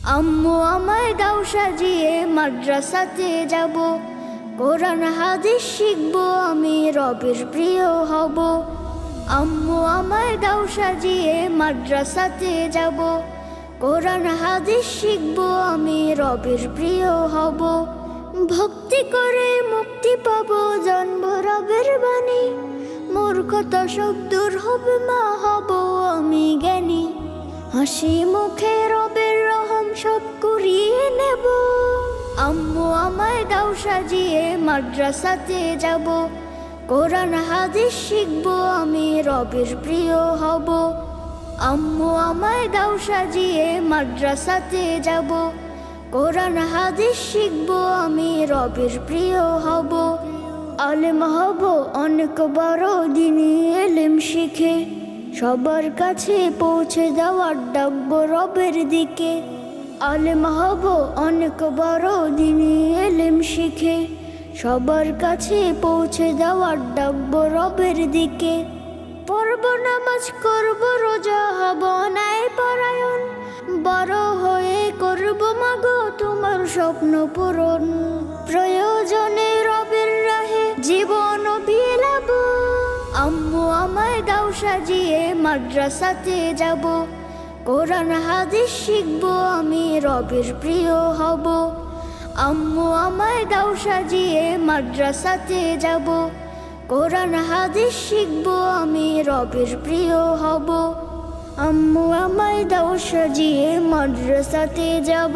আম্মু আমায় দাও সাজিয়ে মাদ্রাসাতে যাব, কোরআন হাদিস শিখবো আমি রবের প্রিয় হব। আম্মু আমায় দাও সাজিয়ে মাদ্রাসাতে যাব, কোরআন হাদিস শিখবো আমি রবের প্রিয় হব। ভক্তি করে মুক্তি পাবো জন্ম রবের বাণী, মূর্খতা সব দূর হবে মা হব আমি জ্ঞানী। হাসি মুখে রবের রহম সব কুড়িয়ে নেব, আম্মু আমায় দাও সাজিয়ে মাদ্রাসাতে যাব, কোরআন হাদিস শিখবো আমি রবের প্রিয় হব। আম্মু আমায় দাও সাজিয়ে মাদ্রাসাতে যাব, কোরআন হাদিস শিখবো আমি রবের প্রিয় হব। আলেম হব অনেক বড় দিনী এলেম শিখে, সবার কাছে পৌঁছে দেওয়ার ডাকবো রবের দিকে। আলেম হব অনেক বড় দিনী এলেম শিখে, সবার কাছে পৌঁছে দেওয়ার ডাকবো রবের দিকে। পড়ব নামাজ করব রোজা হব ন্যায় পরায়ণ, বড় হয়ে করব মাগো তোমার স্বপ্ন পূরণ। প্রয়োজনে রবের রাহে জীবন বিলাবো, আম্মু আমায় দাও সাজিয়ে মাদ্রাসাতে যাব, কোরআন হাদিস শিখবো আমি রবের প্রিয় হব। আম্মু আমায় দাও সাজিয়ে মাদ্রাসাতে যাব, কোরআন হাদিস শিখবো আমি রবের প্রিয় হব। আম্মু আমায় দাও সাজিয়ে মাদ্রাসাতে যাব।